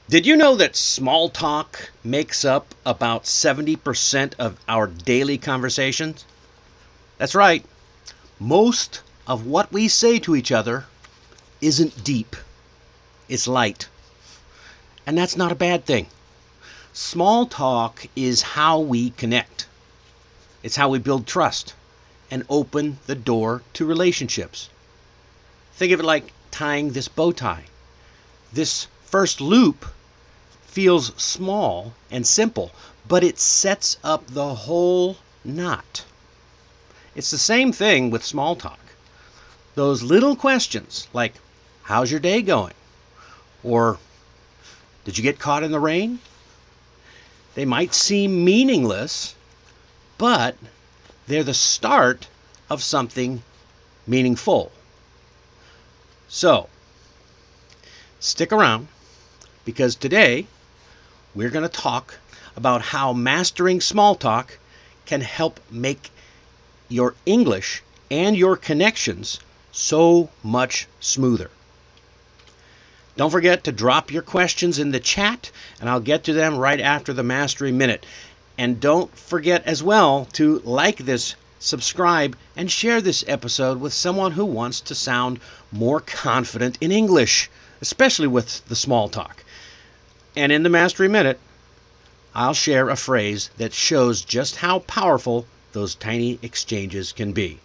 Did you know that small talk makes up about 70% of our daily conversations? That's right. Most of what we say to each other isn't deep, it's light. And that's not a bad thing. Small talk is how we connect, it's how we build trust and open the door to relationships. Think of it like tying this bow tie. This first loop feels small and simple, but it sets up the whole knot. It's the same thing with small talk. Those little questions like, how's your day going? Or, did you get caught in the rain? They might seem meaningless, but they're the start of something meaningful. So, stick around because today we're going to talk about how mastering small talk can help make your English and your connections so much smoother. Don't forget to drop your questions in the chat, and I'll get to them right after the Mastery Minute. And don't forget as well to like this, subscribe, and share this episode with someone who wants to sound more confident in English, especially with the small talk. And in the Mastery Minute, I'll share a phrase that shows just how powerful those tiny exchanges can be.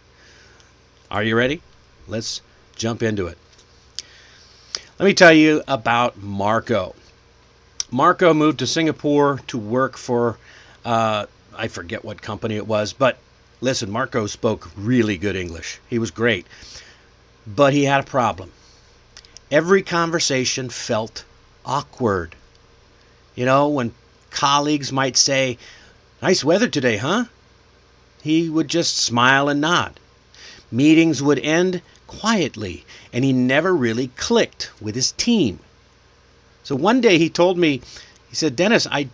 Are you ready? Let's jump into it. Let me tell you about Marco. Marco moved to Singapore to work for, I forget what company it was, but listen, Marco spoke really good English. He was great. But he had a problem. Every conversation felt awkward. You know, when colleagues might say, "Nice weather today, huh?" he would just smile and nod. Meetings would end quietly, and he never really clicked with his team. So one day he told me, he said, "Dennis, I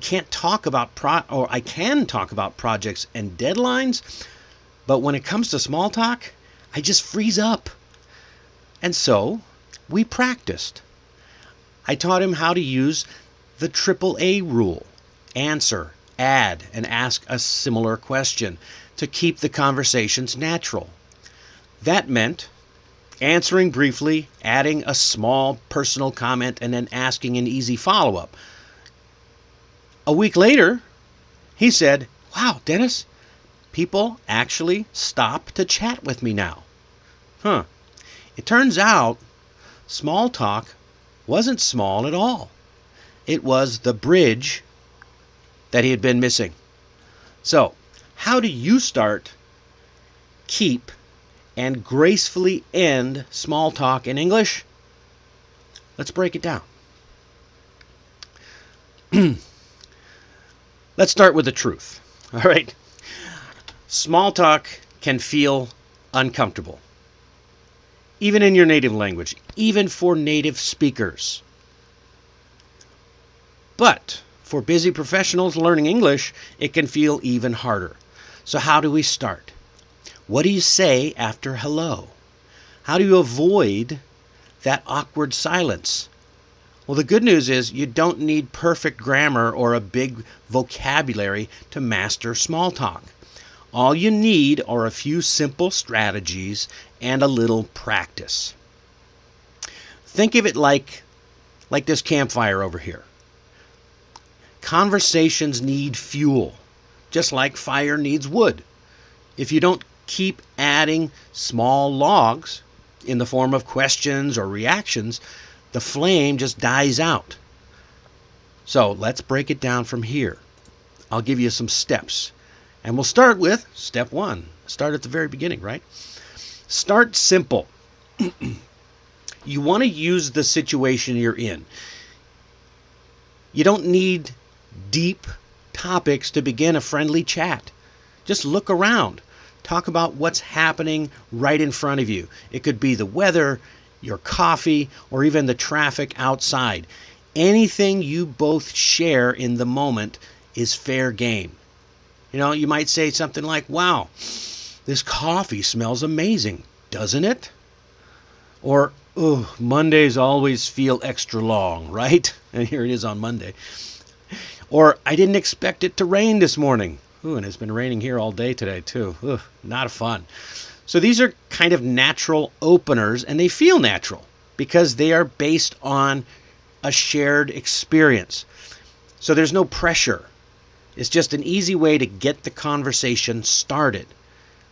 can't talk about I can talk about projects and deadlines, but when it comes to small talk, I just freeze up." And so we practiced. I taught him how to use the AAA rule: answer, add, and ask a similar question to keep the conversations natural. That meant answering briefly, adding a small personal comment, and then asking an easy follow-up. A week later, he said, "Wow, Dennis, people actually stop to chat with me now." It turns out small talk wasn't small at all. It was the bridge that he had been missing. So, how do you start, keep, and gracefully end small talk in English? Let's break it down. Let's start with the truth. All right. Small talk can feel uncomfortable, even in your native language, even for native speakers. But for busy professionals learning English, it can feel even harder. So how do we start? What do you say after hello? How do you avoid that awkward silence? Well, the good news is you don't need perfect grammar or a big vocabulary to master small talk. All you need are a few simple strategies and a little practice. Think of it like this campfire over here. Conversations need fuel, just like fire needs wood. If you don't keep adding small logs in the form of questions or reactions, the flame just dies out. So let's break it down from here. I'll give you some steps. And we'll start with step 1. Start at the very beginning, right? Start simple. You want to use the situation you're in. You don't need deep topics to begin a friendly chat. Just look around. Talk about what's happening right in front of you. It could be the weather, your coffee, or even the traffic outside. Anything you both share in the moment is fair game. You know, you might say something like, "Wow, this coffee smells amazing, doesn't it?" Or, Oh, Mondays always feel extra long, right? And here it is on Monday. Or I didn't expect it to rain this morning. Ooh, and it's been raining here all day today too. Ooh, not fun. So these are kind of natural openers, and they feel natural because they are based on a shared experience. So there's no pressure. It's just an easy way to get the conversation started.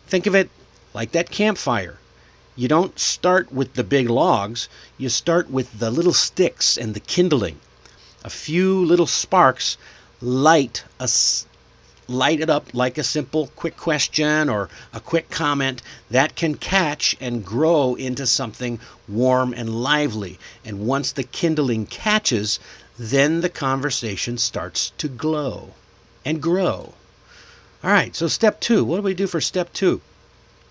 Think of it like that campfire. You don't start with the big logs, you start with the little sticks and the kindling. A few little sparks light it up like a simple quick question or a quick comment that can catch and grow into something warm and lively. And once the kindling catches, then the conversation starts to glow and grow. All right, so step 2. What do we do for step 2?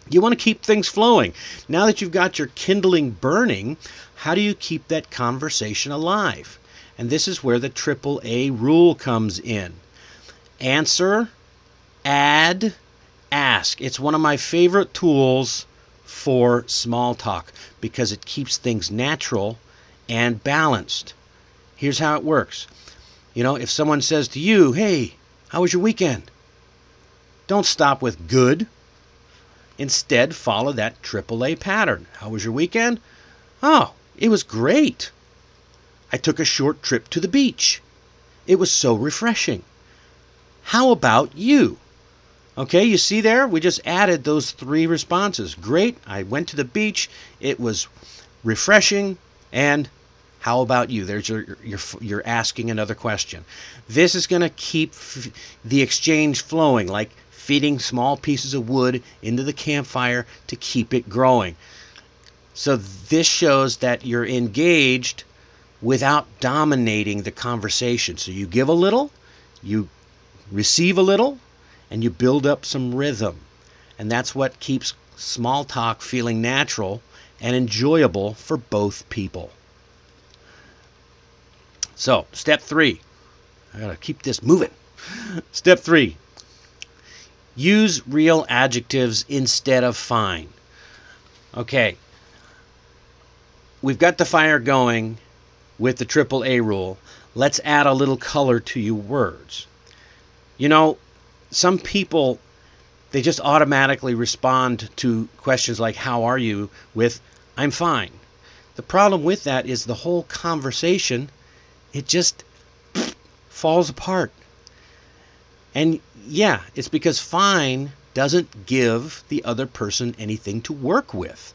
You want to keep things flowing. Now that you've got your kindling burning, how do you keep that conversation alive? And this is where the AAA rule comes in. Answer, add, ask. It's one of my favorite tools for small talk because it keeps things natural and balanced. Here's how it works. If someone says to you, "Hey, how was your weekend?" Don't stop with good. Instead, follow that AAA pattern. How was your weekend? Oh, it was great. I took a short trip to the beach. It was so refreshing. How about you? Okay, you see there? We just added those 3 responses. Great, I went to the beach. It was refreshing. And how about you? There's you're asking another question. This is going to keep the exchange flowing, like feeding small pieces of wood into the campfire to keep it growing. So this shows that you're engaged without dominating the conversation. So you give a little, you receive a little, and you build up some rhythm. And that's what keeps small talk feeling natural and enjoyable for both people. So, step 3. I gotta keep this moving. Step 3. Use real adjectives instead of fine. Okay. We've got the fire going with the AAA rule. Let's add a little color to your words. Some people, they just automatically respond to questions like, "How are you?" with, "I'm fine." The problem with that is the whole conversation, it just falls apart. And yeah, it's because fine doesn't give the other person anything to work with.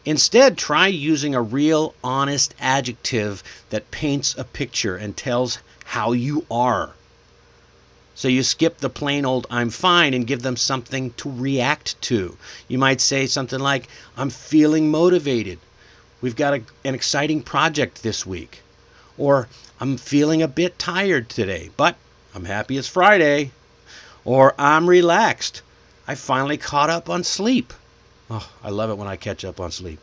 Instead, try using a real, honest adjective that paints a picture and tells how you are. So you skip the plain old "I'm fine" and give them something to react to. You might say something like, "I'm feeling motivated. We've got an exciting project this week." Or, "I'm feeling a bit tired today, but I'm happy it's Friday." Or, "I'm relaxed. I finally caught up on sleep." Oh, I love it when I catch up on sleep.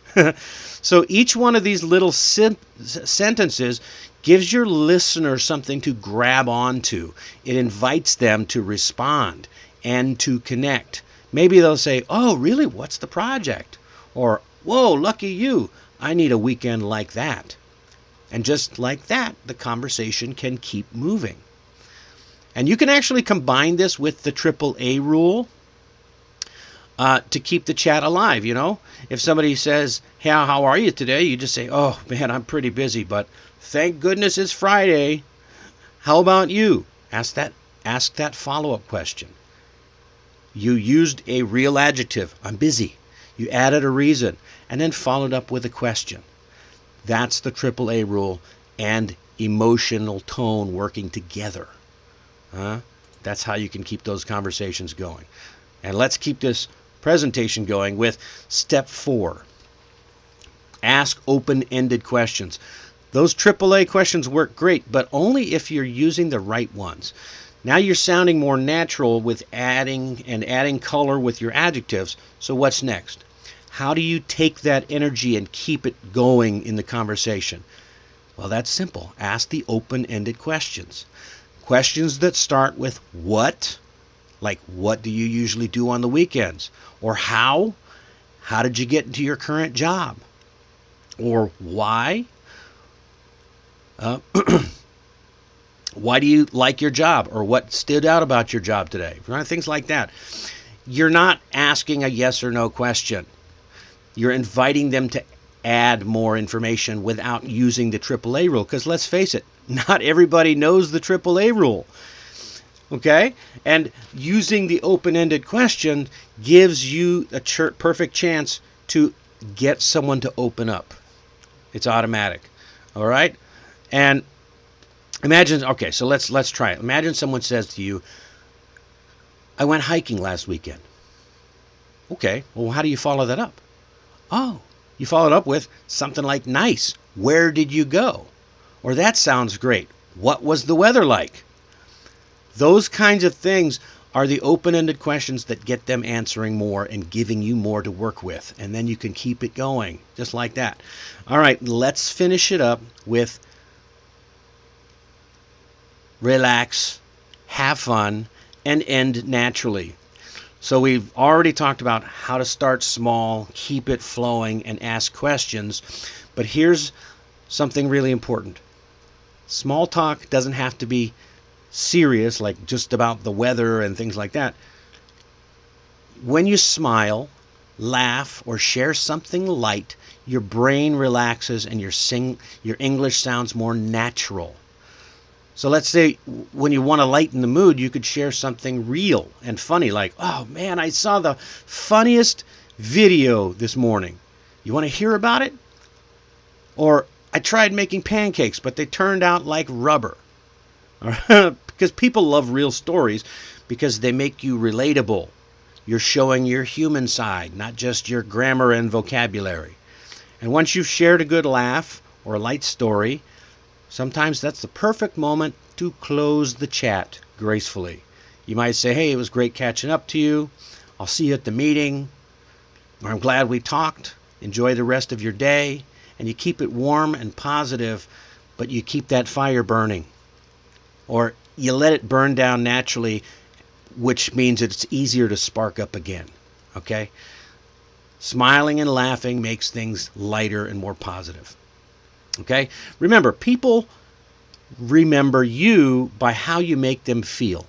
So each one of these little sentences gives your listener something to grab onto. It invites them to respond and to connect. Maybe they'll say, "Oh, really? What's the project?" Or, "Whoa, lucky you. I need a weekend like that." And just like that, the conversation can keep moving. And you can actually combine this with the AAA rule to keep the chat alive. If somebody says, "Hey, how are you today?" you just say, "Oh, man, I'm pretty busy, but thank goodness it's Friday. How about you?" Ask that follow-up question. You used a real adjective, "I'm busy." You added a reason and then followed up with a question. That's the AAA rule and emotional tone working together. That's how you can keep those conversations going. And let's keep this presentation going with step 4. Ask open-ended questions. Those AAA questions work great, but only if you're using the right ones. Now you're sounding more natural with adding color with your adjectives. So what's next? How do you take that energy and keep it going in the conversation? Well, that's simple. Ask the open-ended questions. Questions that start with what, like what do you usually do on the weekends? Or how did you get into your current job? Or why? Uh, why do you like your job? Or what stood out about your job today? Things like that. You're not asking a yes or no question. You're inviting them to add more information without using the AAA rule. Because let's face it, not everybody knows the AAA rule. Okay? And using the open-ended question gives you a perfect chance to get someone to open up. It's automatic. All right? And imagine, okay, so let's try it. Imagine someone says to you, I went hiking last weekend. Okay, well, how do you follow that up? Oh, you follow it up with something like nice. Where did you go? Or that sounds great. What was the weather like? Those kinds of things are the open-ended questions that get them answering more and giving you more to work with. And then you can keep it going, just like that. All right, let's finish it up with relax, have fun, and end naturally. So we've already talked about how to start small, keep it flowing, and ask questions. But here's something really important. Small talk doesn't have to be serious, like just about the weather and things like that. When you smile, laugh, or share something light, your brain relaxes and your English sounds more natural. So let's say when you want to lighten the mood, you could share something real and funny, like, oh man, I saw the funniest video this morning. You want to hear about it? Or I tried making pancakes, but they turned out like rubber. Because people love real stories because they make you relatable. You're showing your human side, not just your grammar and vocabulary. And once you've shared a good laugh or a light story, sometimes that's the perfect moment to close the chat gracefully. You might say, hey, it was great catching up to you. I'll see you at the meeting. Or I'm glad we talked. Enjoy the rest of your day. And you keep it warm and positive, but you keep that fire burning. Or you let it burn down naturally, which means it's easier to spark up again. Okay? Smiling and laughing makes things lighter and more positive. Okay? Remember, people remember you by how you make them feel.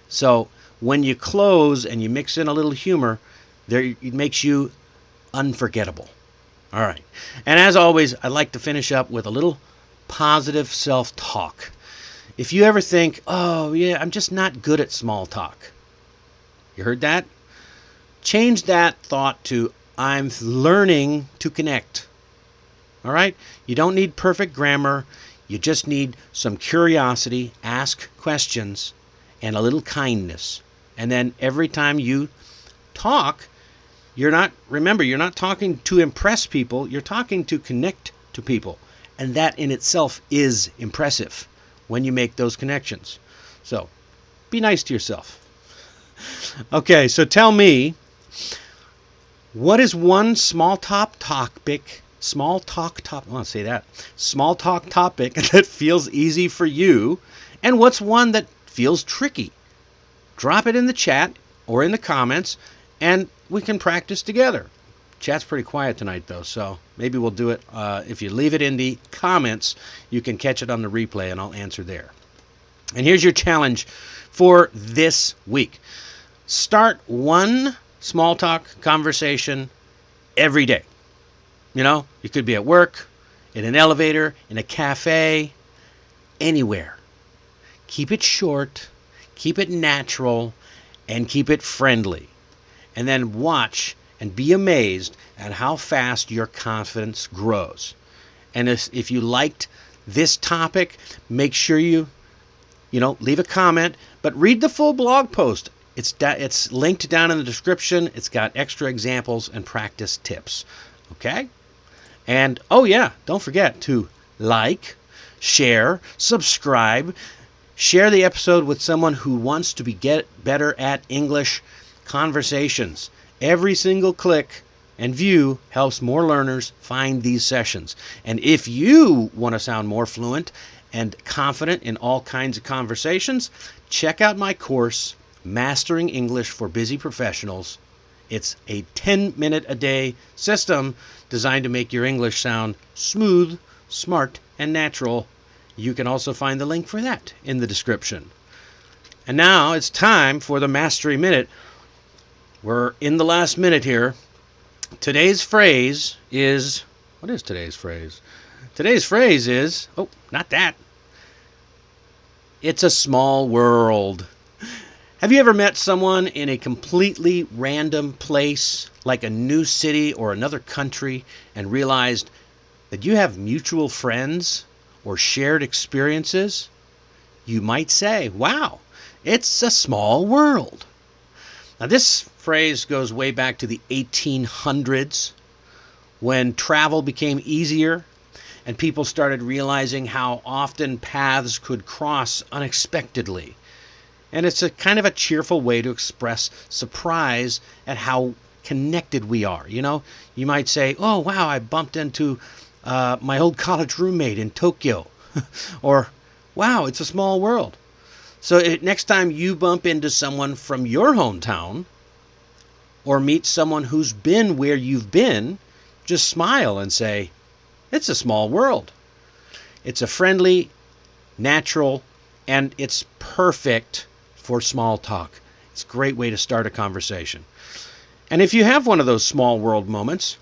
So when you close and you mix in a little humor, it makes you unforgettable. All right. And as always, I'd like to finish up with a little positive self-talk. If you ever think, oh, yeah, I'm just not good at small talk. You heard that? Change that thought to, I'm learning to connect. All right? You don't need perfect grammar. You just need some curiosity, ask questions, and a little kindness. And then every time you talk, you're not talking to impress people. You're talking to connect to people. And that in itself is impressive when you make those connections. So be nice to yourself. Okay, so tell me, what is one small talk topic that feels easy for you, and what's one that feels tricky? Drop it in the chat or in the comments, and we can practice together. Chat's pretty quiet tonight, though, so maybe we'll do it. If you leave it in the comments, you can catch it on the replay, and I'll answer there. And here's your challenge for this week. Start one small talk conversation every day. You know, you could be at work, in an elevator, in a cafe, anywhere. Keep it short, keep it natural, and keep it friendly. And then watch and be amazed at how fast your confidence grows. And if you liked this topic, make sure you leave a comment, but read the full blog post. It's linked down in the description. It's got extra examples and practice tips. Okay? And oh yeah, don't forget to like, share, subscribe, share the episode with someone who wants to get better at English conversations. Every single click and view helps more learners find these sessions. And if you want to sound more fluent and confident in all kinds of conversations, check out my course, Mastering English for Busy Professionals. It's a 10-minute-a-day system designed to make your English sound smooth, smart, and natural. You can also find the link for that in the description. And now it's time for the Mastery Minute. We're in the last minute here. Today's phrase is... What is today's phrase? Today's phrase is... Oh, not that. It's a small world. Have you ever met someone in a completely random place, like a new city or another country, and realized that you have mutual friends or shared experiences? You might say, wow, it's a small world. Now, this phrase goes way back to the 1800s, when travel became easier and people started realizing how often paths could cross unexpectedly. And it's a kind of a cheerful way to express surprise at how connected we are. You know, you might say, oh, wow, I bumped into my old college roommate in Tokyo. Or, wow, it's a small world. So next time you bump into someone from your hometown or meet someone who's been where you've been, just smile and say, it's a small world. It's a friendly, natural, and it's perfect for small talk. It's a great way to start a conversation. And if you have one of those small world moments,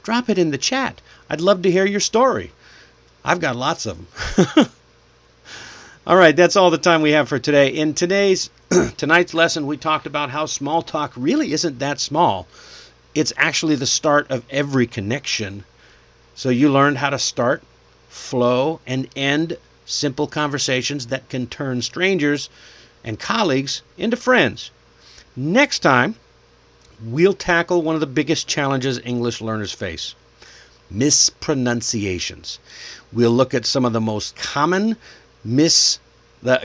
drop it in the chat. I'd love to hear your story. I've got lots of them. All right, that's all the time we have for today. In tonight's lesson, we talked about how small talk really isn't that small. It's actually the start of every connection. So you learned how to start, flow, and end simple conversations that can turn strangers and colleagues into friends. Next time, we'll tackle one of the biggest challenges English learners face: mispronunciations. We'll look at some of the most common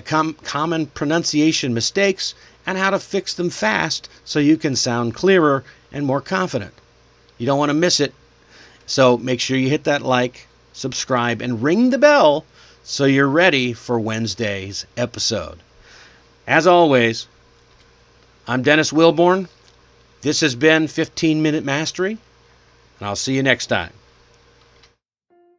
common pronunciation mistakes and how to fix them fast so you can sound clearer and more confident. You don't want to miss it. So make sure you hit that like, subscribe, and ring the bell so you're ready for Wednesday's episode. As always, I'm Dennis Wilborn. This has been 15 Minute Mastery, and I'll see you next time.